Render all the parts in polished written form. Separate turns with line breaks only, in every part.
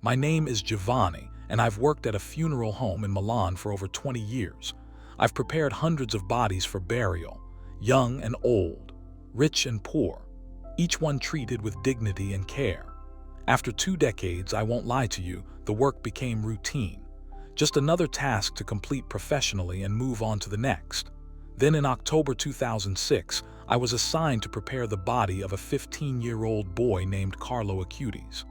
My name is Giovanni, and I've worked at a funeral home in Milan for over 20 years. I've prepared hundreds of bodies for burial, young and old, rich and poor, each one treated with dignity and care. After 2 decades, I won't lie to you, the work became routine. Just another task to complete professionally and move on to the next. Then in October 2006, I was assigned to prepare the body of a 15-year-old boy named Carlo Acutis.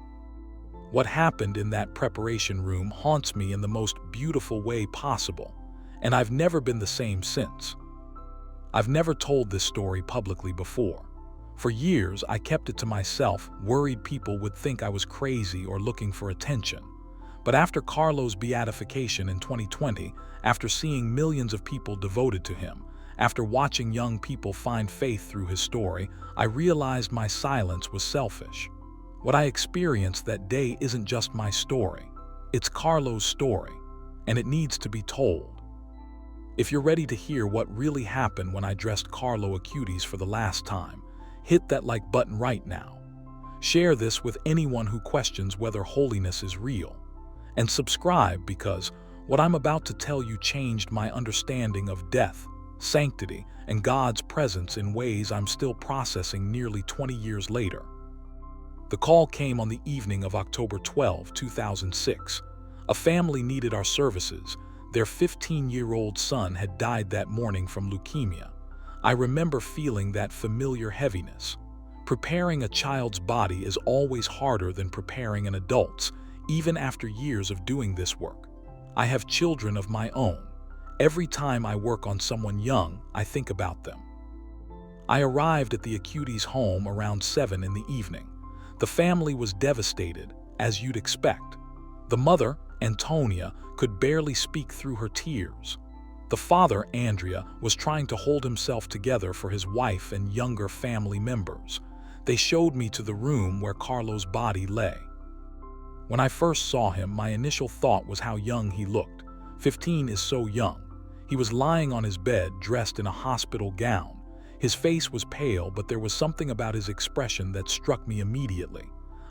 What happened in that preparation room haunts me in the most beautiful way possible, and I've never been the same since. I've never told this story publicly before. For years, I kept it to myself, worried people would think I was crazy or looking for attention. But after Carlo's beatification in 2020, after seeing millions of people devoted to him, after watching young people find faith through his story, I realized my silence was selfish. What I experienced that day isn't just my story. It's Carlo's story, and it needs to be told. If you're ready to hear what really happened when I dressed Carlo Acutis for the last time, hit that like button right now. Share this with anyone who questions whether holiness is real. And subscribe, because what I'm about to tell you changed my understanding of death, sanctity, and God's presence in ways I'm still processing nearly 20 years later. The call came on the evening of October 12, 2006. A family needed our services. Their 15-year-old son had died that morning from leukemia. I remember feeling that familiar heaviness. Preparing a child's body is always harder than preparing an adult's, even after years of doing this work. I have children of my own. Every time I work on someone young, I think about them. I arrived at the Acutis home around 7 in the evening. The family was devastated, as you'd expect. The mother, Antonia, could barely speak through her tears. The father, Andrea, was trying to hold himself together for his wife and younger family members. They showed me to the room where Carlo's body lay. When I first saw him, my initial thought was how young he looked. 15 is so young. He was lying on his bed, dressed in a hospital gown. His face was pale, but there was something about his expression that struck me immediately.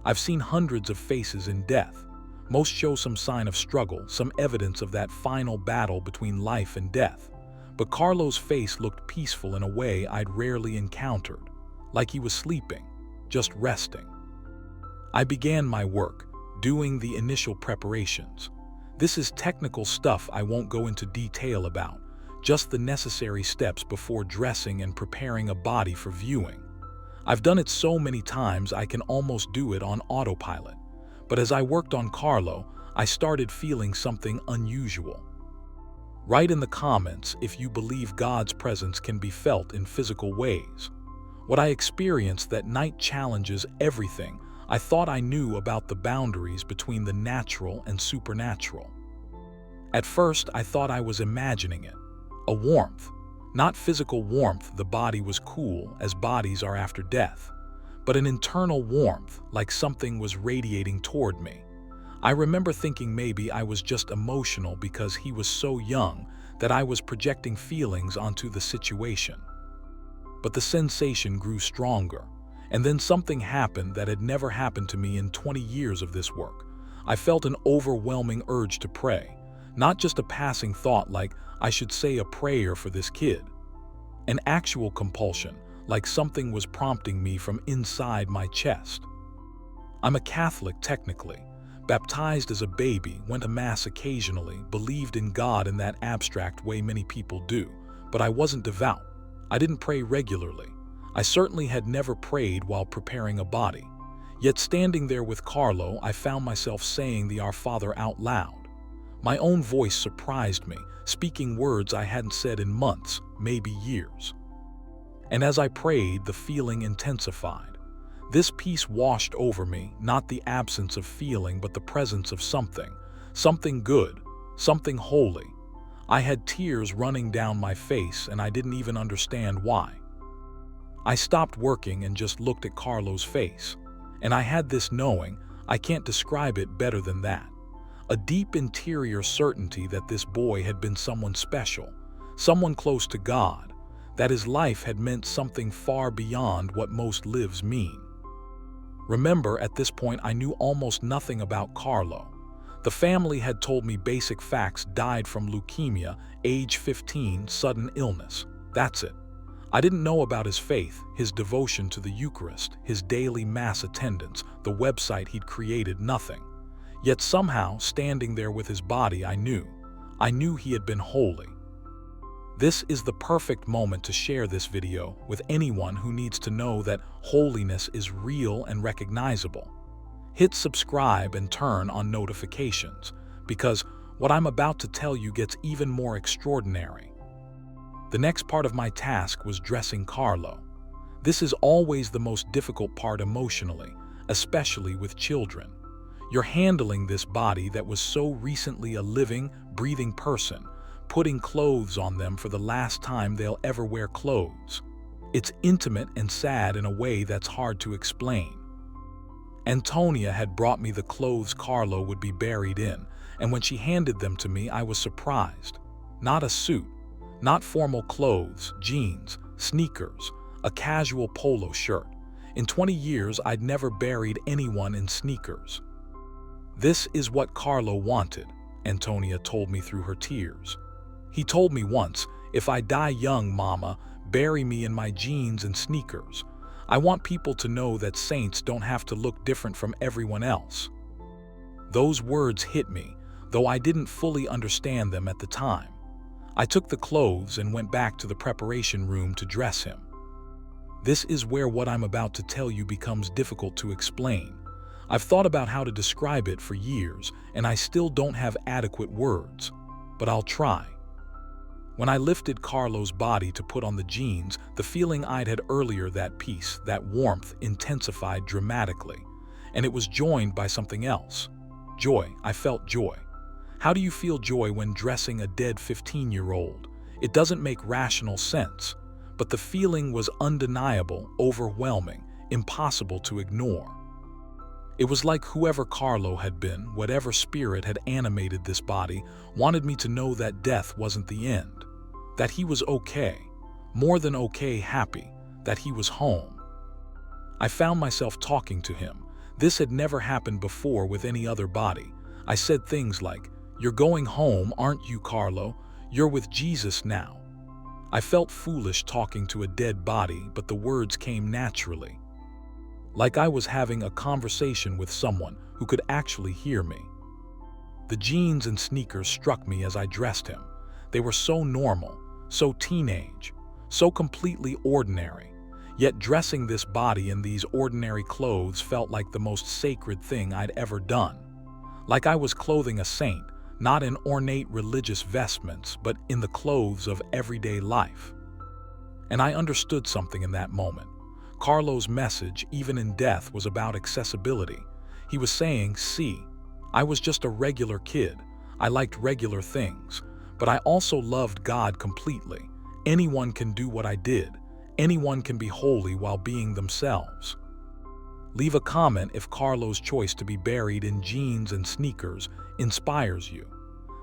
I've seen hundreds of faces in death. Most show some sign of struggle, some evidence of that final battle between life and death. But Carlo's face looked peaceful in a way I'd rarely encountered, like he was sleeping, just resting. I began my work, doing the initial preparations. This is technical stuff I won't go into detail about, just the necessary steps before dressing and preparing a body for viewing. I've done it so many times I can almost do it on autopilot. But as I worked on Carlo, I started feeling something unusual. Write in the comments if you believe God's presence can be felt in physical ways. What I experienced that night challenges everything I thought I knew about the boundaries between the natural and supernatural. At first, I thought I was imagining it. A warmth. Not physical warmth, the body was cool, as bodies are after death, but an internal warmth, like something was radiating toward me. I remember thinking maybe I was just emotional because he was so young, that I was projecting feelings onto the situation. But the sensation grew stronger. And then something happened that had never happened to me in 20 years of this work. I felt an overwhelming urge to pray, not just a passing thought like I should say a prayer for this kid. An actual compulsion, like something was prompting me from inside my chest. I'm a Catholic technically, baptized as a baby, went to Mass occasionally, believed in God in that abstract way many people do, but I wasn't devout. I didn't pray regularly. I certainly had never prayed while preparing a body. Yet standing there with Carlo, I found myself saying the Our Father out loud. My own voice surprised me, speaking words I hadn't said in months, maybe years. And as I prayed, the feeling intensified. This peace washed over me, not the absence of feeling, but the presence of something good, something holy. I had tears running down my face, and I didn't even understand why. I stopped working and just looked at Carlo's face, and I had this knowing, I can't describe it better than that. A deep interior certainty that this boy had been someone special, someone close to God, that his life had meant something far beyond what most lives mean. Remember, at this point I knew almost nothing about Carlo. The family had told me basic facts: died from leukemia, age 15, sudden illness. That's it. I didn't know about his faith, his devotion to the Eucharist, his daily mass attendance, the website he'd created, nothing. Yet somehow, standing there with his body, I knew he had been holy. This is the perfect moment to share this video with anyone who needs to know that holiness is real and recognizable. Hit subscribe and turn on notifications, because what I'm about to tell you gets even more extraordinary. The next part of my task was dressing Carlo. This is always the most difficult part emotionally, especially with children. You're handling this body that was so recently a living, breathing person, putting clothes on them for the last time they'll ever wear clothes. It's intimate and sad in a way that's hard to explain. Antonia had brought me the clothes Carlo would be buried in, and when she handed them to me, I was surprised. Not a suit, not formal clothes, jeans, sneakers, a casual polo shirt. In 20 years, I'd never buried anyone in sneakers. "This is what Carlo wanted," Antonia told me through her tears. "He told me once, 'If I die young, Mama, bury me in my jeans and sneakers. I want people to know that saints don't have to look different from everyone else.'" Those words hit me, though I didn't fully understand them at the time. I took the clothes and went back to the preparation room to dress him. This is where what I'm about to tell you becomes difficult to explain. I've thought about how to describe it for years, and I still don't have adequate words, but I'll try. When I lifted Carlo's body to put on the jeans, the feeling I'd had earlier, that peace, that warmth, intensified dramatically, and it was joined by something else. Joy. I felt joy. How do you feel joy when dressing a dead 15-year-old? It doesn't make rational sense, but the feeling was undeniable, overwhelming, impossible to ignore. It was like whoever Carlo had been, whatever spirit had animated this body, wanted me to know that death wasn't the end, that he was okay, more than okay, happy, that he was home. I found myself talking to him. This had never happened before with any other body. I said things like, "You're going home, aren't you, Carlo? You're with Jesus now." I felt foolish talking to a dead body, but the words came naturally, like I was having a conversation with someone who could actually hear me. The jeans and sneakers struck me as I dressed him. They were so normal, so teenage, so completely ordinary. Yet dressing this body in these ordinary clothes felt like the most sacred thing I'd ever done. Like I was clothing a saint, not in ornate religious vestments, but in the clothes of everyday life. And I understood something in that moment. Carlo's message, even in death, was about accessibility. He was saying, "See, I was just a regular kid. I liked regular things, but I also loved God completely. Anyone can do what I did. Anyone can be holy while being themselves." Leave a comment if Carlo's choice to be buried in jeans and sneakers inspires you.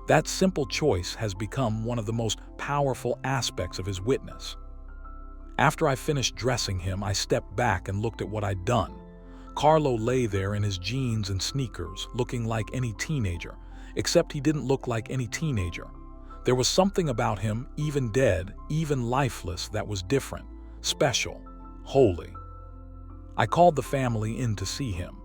That simple choice has become one of the most powerful aspects of his witness. After I finished dressing him, I stepped back and looked at what I'd done. Carlo lay there in his jeans and sneakers, looking like any teenager, except he didn't look like any teenager. There was something about him, even dead, even lifeless, that was different, special, holy. I called the family in to see him.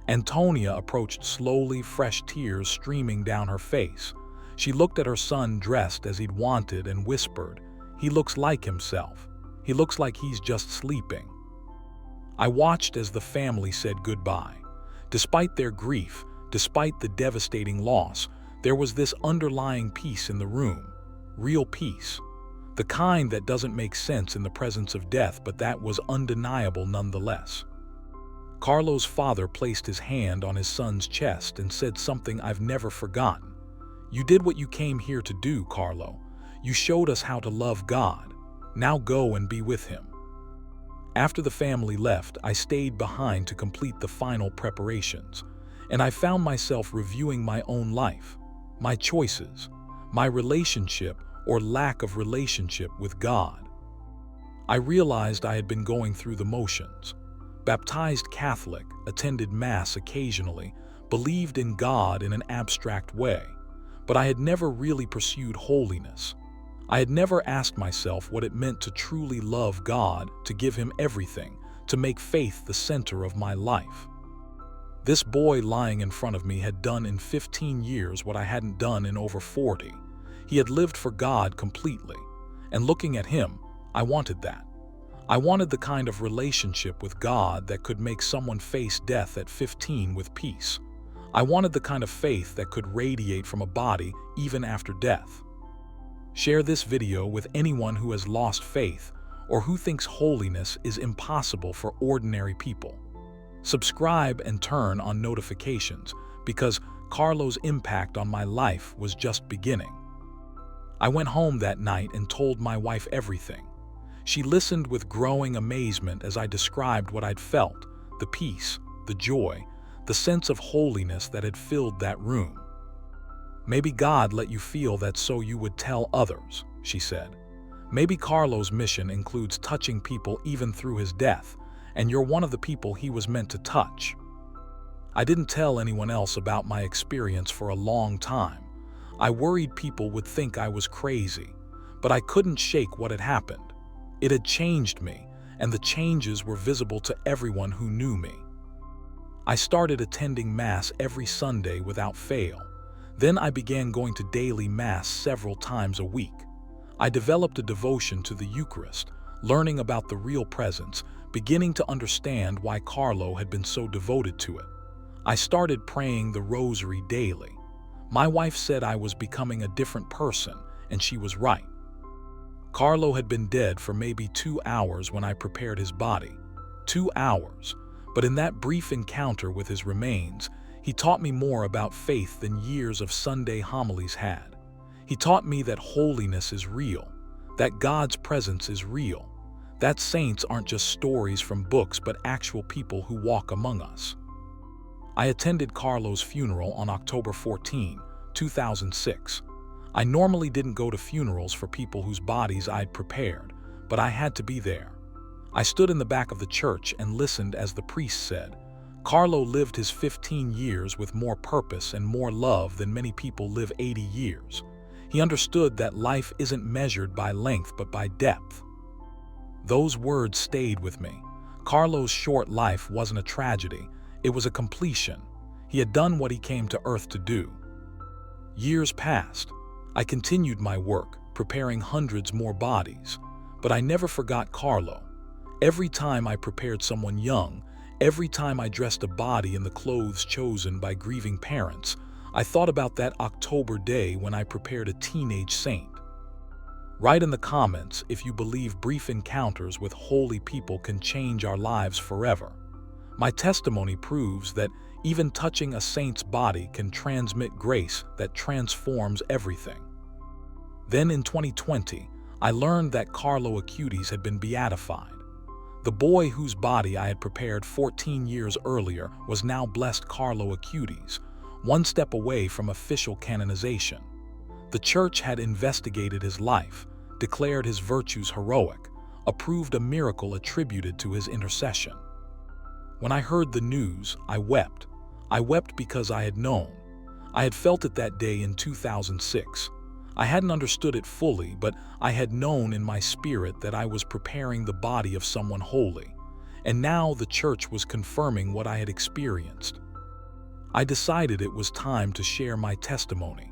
Antonia approached slowly, fresh tears streaming down her face. She looked at her son dressed as he'd wanted and whispered, "He looks like himself. He looks like he's just sleeping." I watched as the family said goodbye. Despite their grief, despite the devastating loss, there was this underlying peace in the room, real peace. The kind that doesn't make sense in the presence of death, but that was undeniable nonetheless. Carlo's father placed his hand on his son's chest and said something I've never forgotten. "You did what you came here to do, Carlo. You showed us how to love God. Now go and be with him." After the family left, I stayed behind to complete the final preparations, and I found myself reviewing my own life, my choices, my relationship or lack of relationship with God. I realized I had been going through the motions, baptized Catholic, attended Mass occasionally, believed in God in an abstract way, but I had never really pursued holiness. I had never asked myself what it meant to truly love God, to give Him everything, to make faith the center of my life. This boy lying in front of me had done in 15 years what I hadn't done in over 40. He had lived for God completely, and looking at him, I wanted that. I wanted the kind of relationship with God that could make someone face death at 15 with peace. I wanted the kind of faith that could radiate from a body even after death. Share this video with anyone who has lost faith or who thinks holiness is impossible for ordinary people. Subscribe and turn on notifications because Carlo's impact on my life was just beginning. I went home that night and told my wife everything. She listened with growing amazement as I described what I'd felt, the peace, the joy, the sense of holiness that had filled that room. "Maybe God let you feel that so you would tell others," she said. "Maybe Carlo's mission includes touching people even through his death, and you're one of the people he was meant to touch." I didn't tell anyone else about my experience for a long time. I worried people would think I was crazy, but I couldn't shake what had happened. It had changed me, and the changes were visible to everyone who knew me. I started attending Mass every Sunday without fail. Then I began going to daily Mass several times a week. I developed a devotion to the Eucharist, learning about the real presence, beginning to understand why Carlo had been so devoted to it. I started praying the Rosary daily. My wife said I was becoming a different person, and she was right. Carlo had been dead for maybe 2 hours when I prepared his body. 2 hours. But in that brief encounter with his remains, he taught me more about faith than years of Sunday homilies had. He taught me that holiness is real, that God's presence is real, that saints aren't just stories from books but actual people who walk among us. I attended Carlo's funeral on October 14, 2006. I normally didn't go to funerals for people whose bodies I'd prepared, but I had to be there. I stood in the back of the church and listened as the priest said, "Carlo lived his 15 years with more purpose and more love than many people live 80 years. He understood that life isn't measured by length but by depth." Those words stayed with me. Carlo's short life wasn't a tragedy, it was a completion. He had done what he came to earth to do. Years passed. I continued my work, preparing hundreds more bodies. But I never forgot Carlo. Every time I prepared someone young, every time I dressed a body in the clothes chosen by grieving parents, I thought about that October day when I prepared a teenage saint. Write in the comments if you believe brief encounters with holy people can change our lives forever. My testimony proves that even touching a saint's body can transmit grace that transforms everything. Then in 2020, I learned that Carlo Acutis had been beatified. The boy whose body I had prepared 14 years earlier was now blessed Carlo Acutis, one step away from official canonization. The church had investigated his life, declared his virtues heroic, approved a miracle attributed to his intercession. When I heard the news, I wept. I wept because I had known. I had felt it that day in 2006. I hadn't understood it fully, but I had known in my spirit that I was preparing the body of someone holy, and now the church was confirming what I had experienced. I decided it was time to share my testimony.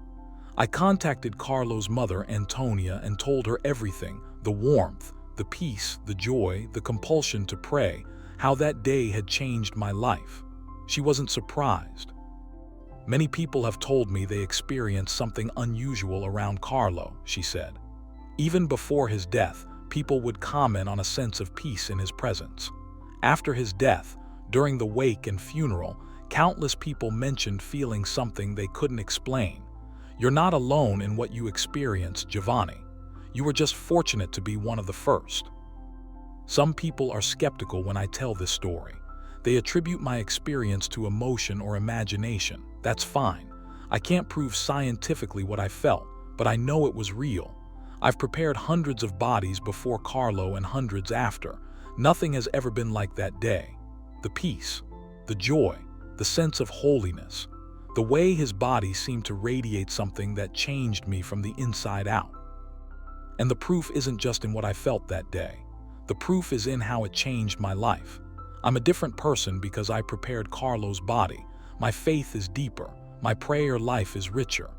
I contacted Carlo's mother, Antonia, and told her everything, the warmth, the peace, the joy, the compulsion to pray, how that day had changed my life. She wasn't surprised. "Many people have told me they experienced something unusual around Carlo," she said. Even before his death, people would comment on a sense of peace in his presence. After his death, during the wake and funeral, countless people mentioned feeling something they couldn't explain. "You're not alone in what you experienced, Giovanni. You were just fortunate to be one of the first." Some people are skeptical when I tell this story. They attribute my experience to emotion or imagination. That's fine. I can't prove scientifically what I felt, but I know it was real. I've prepared hundreds of bodies before Carlo and hundreds after. Nothing has ever been like that day. the peace, the joy, the sense of holiness. The way his body seemed to radiate something that changed me from the inside out. And the proof isn't just in what I felt that day. The proof is in how it changed my life. I'm a different person because I prepared Carlo's body. My faith is deeper. My prayer life is richer.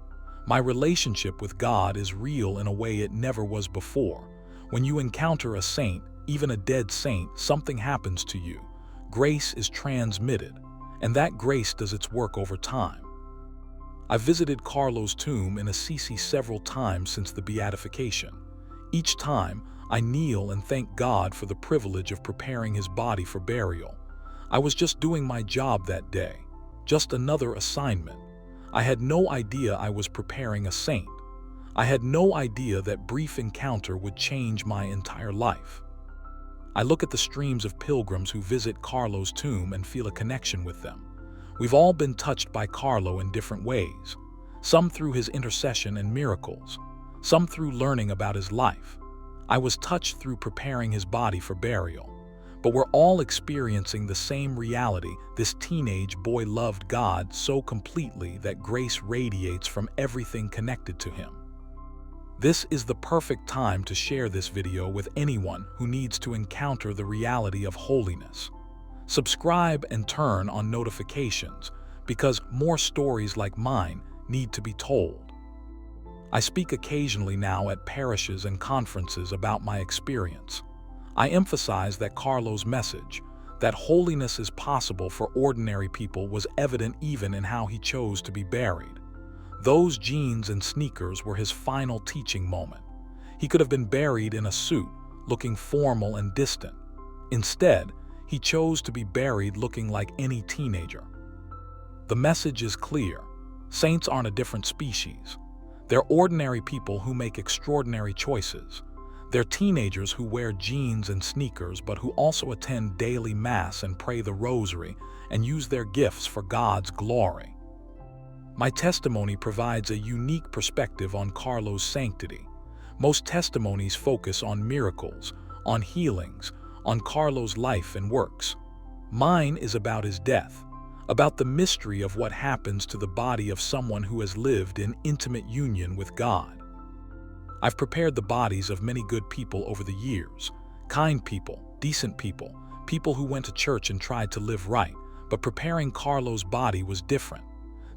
My relationship with God is real in a way it never was before. When you encounter a saint, even a dead saint, something happens to you. Grace is transmitted, and that grace does its work over time. I've visited Carlo's tomb in Assisi several times since the beatification. Each time, I kneel and thank God for the privilege of preparing his body for burial. I was just doing my job that day, just another assignment. I had no idea I was preparing a saint. I had no idea that brief encounter would change my entire life. I look at the streams of pilgrims who visit Carlo's tomb and feel a connection with them. We've all been touched by Carlo in different ways, some through his intercession and miracles, some through learning about his life. I was touched through preparing his body for burial. But we're all experiencing the same reality. This teenage boy loved God so completely that grace radiates from everything connected to him. This is the perfect time to share this video with anyone who needs to encounter the reality of holiness. Subscribe and turn on notifications because more stories like mine need to be told. I speak occasionally now at parishes and conferences about my experience. I emphasize that Carlo's message, that holiness is possible for ordinary people, was evident even in how he chose to be buried. Those jeans and sneakers were his final teaching moment. He could have been buried in a suit, looking formal and distant. Instead, he chose to be buried looking like any teenager. The message is clear. Saints aren't a different species. They're ordinary people who make extraordinary choices. They're teenagers who wear jeans and sneakers but who also attend daily mass and pray the rosary and use their gifts for God's glory. My testimony provides a unique perspective on Carlo's sanctity. Most testimonies focus on miracles, on healings, on Carlo's life and works. Mine is about his death, about the mystery of what happens to the body of someone who has lived in intimate union with God. I've prepared the bodies of many good people over the years, kind people, decent people, people who went to church and tried to live right, but preparing Carlo's body was different.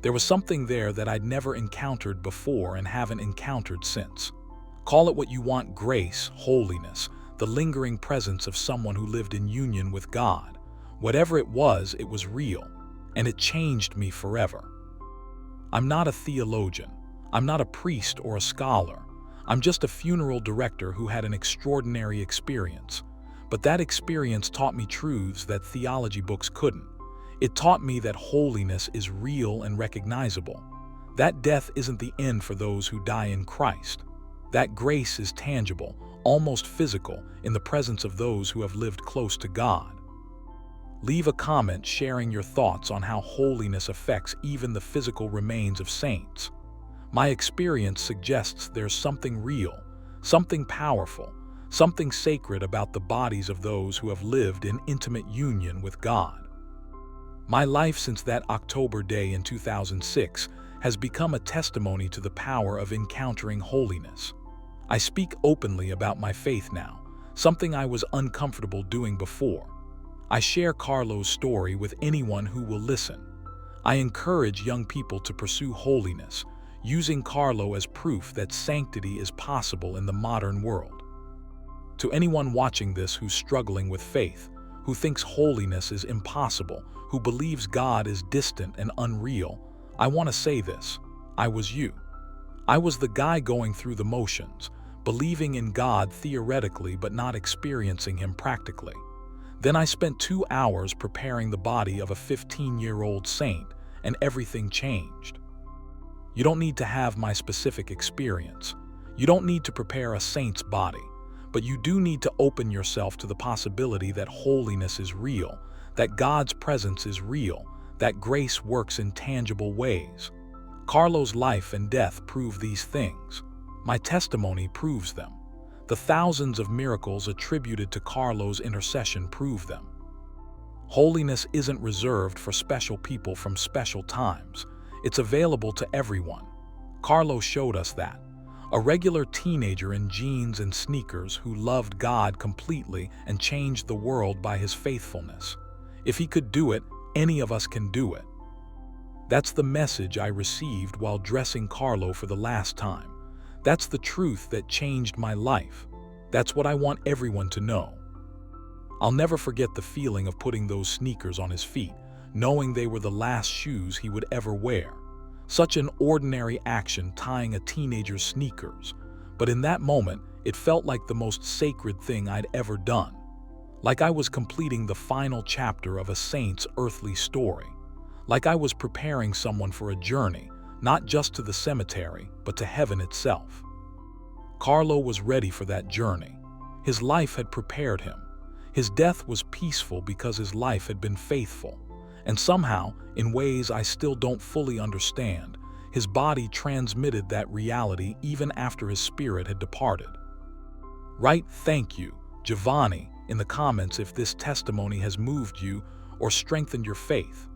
There was something there that I'd never encountered before and haven't encountered since. Call it what you want: grace, holiness, the lingering presence of someone who lived in union with God. Whatever it was real, and it changed me forever. I'm not a theologian. I'm not a priest or a scholar. I'm just a funeral director who had an extraordinary experience. But that experience taught me truths that theology books couldn't. It taught me that holiness is real and recognizable. That death isn't the end for those who die in Christ. That grace is tangible, almost physical, in the presence of those who have lived close to God. Leave a comment sharing your thoughts on how holiness affects even the physical remains of saints. My experience suggests there's something real, something powerful, something sacred about the bodies of those who have lived in intimate union with God. My life since that October day in 2006 has become a testimony to the power of encountering holiness. I speak openly about my faith now, something I was uncomfortable doing before. I share Carlo's story with anyone who will listen. I encourage young people to pursue holiness, using Carlo as proof that sanctity is possible in the modern world. To anyone watching this who's struggling with faith, who thinks holiness is impossible, who believes God is distant and unreal, I want to say this: I was you. I was the guy going through the motions, believing in God theoretically but not experiencing Him practically. Then I spent 2 hours preparing the body of a 15-year-old saint, and everything changed. You don't need to have my specific experience. You don't need to prepare a saint's body, but you do need to open yourself to the possibility that holiness is real, that God's presence is real, that grace works in tangible ways. Carlo's life and death prove these things. My testimony proves them. The thousands of miracles attributed to Carlo's intercession prove them. Holiness isn't reserved for special people from special times. It's available to everyone. Carlo showed us that. A regular teenager in jeans and sneakers who loved God completely and changed the world by his faithfulness. If he could do it, any of us can do it. That's the message I received while dressing Carlo for the last time. That's the truth that changed my life. That's what I want everyone to know. I'll never forget the feeling of putting those sneakers on his feet, knowing they were the last shoes he would ever wear. Such an ordinary action, tying a teenager's sneakers, but in that moment, it felt like the most sacred thing I'd ever done. Like I was completing the final chapter of a saint's earthly story. Like I was preparing someone for a journey, not just to the cemetery, but to heaven itself. Carlo was ready for that journey. His life had prepared him. His death was peaceful because his life had been faithful. And somehow, in ways I still don't fully understand, his body transmitted that reality even after his spirit had departed. Write "Thank you, Giovanni" in the comments if this testimony has moved you or strengthened your faith.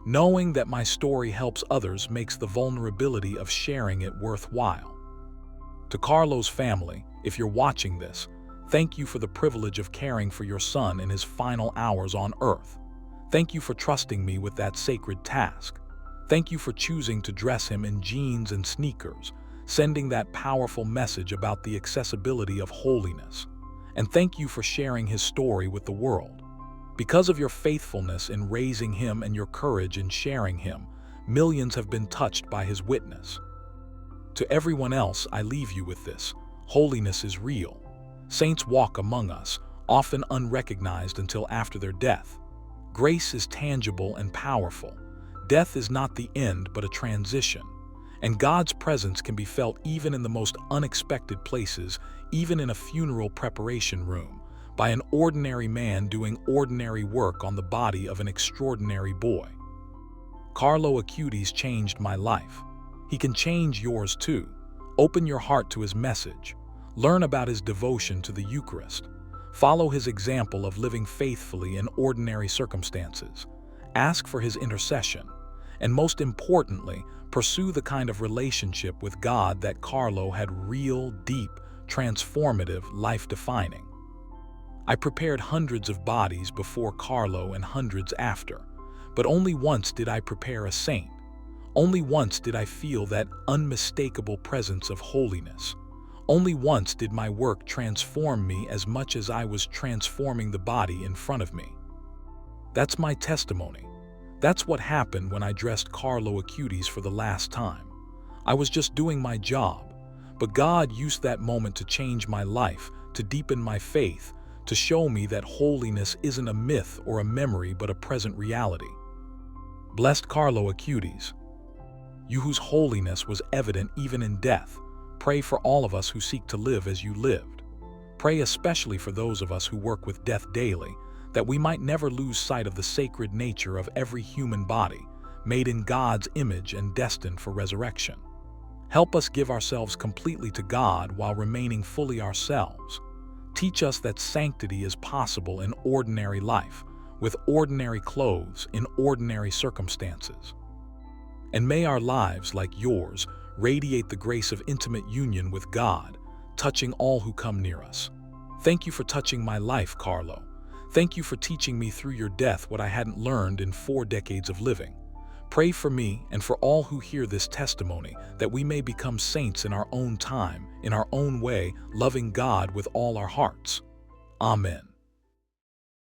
Knowing that my story helps others makes the vulnerability of sharing it worthwhile. To Carlo's family, if you're watching this, thank you for the privilege of caring for your son in his final hours on earth. Thank you for trusting me with that sacred task. Thank you for choosing to dress him in jeans and sneakers, sending that powerful message about the accessibility of holiness. And thank you for sharing his story with the world. Because of your faithfulness in raising him and your courage in sharing him, millions have been touched by his witness. To everyone else, I leave you with this: holiness is real. Saints walk among us, often unrecognized until after their death. Grace is tangible and powerful. Death is not the end, but a transition. And God's presence can be felt even in the most unexpected places, even in a funeral preparation room, by an ordinary man doing ordinary work on the body of an extraordinary boy. Carlo Acutis changed my life. He can change yours too. Open your heart to his message. Learn about his devotion to the Eucharist. Follow his example of living faithfully in ordinary circumstances. Ask for his intercession. And most importantly, pursue the kind of relationship with God that Carlo had: real, deep, transformative, life-defining. I prepared hundreds of bodies before Carlo and hundreds after, but only once did I prepare a saint. Only once did I feel that unmistakable presence of holiness. Only once did my work transform me as much as I was transforming the body in front of me. That's my testimony. That's what happened when I dressed Carlo Acutis for the last time. I was just doing my job, but God used that moment to change my life, to deepen my faith, to show me that holiness isn't a myth or a memory but a present reality. Blessed Carlo Acutis, you whose holiness was evident even in death, pray for all of us who seek to live as you lived. Pray especially for those of us who work with death daily, that we might never lose sight of the sacred nature of every human body, made in God's image and destined for resurrection. Help us give ourselves completely to God while remaining fully ourselves. Teach us that sanctity is possible in ordinary life, with ordinary clothes, in ordinary circumstances. And may our lives, like yours, radiate the grace of intimate union with God, touching all who come near us. Thank you for touching my life, Carlo. Thank you for teaching me through your death what I hadn't learned in 4 decades of living. Pray for me and for all who hear this testimony, that we may become saints in our own time, in our own way, loving God with all our hearts. Amen.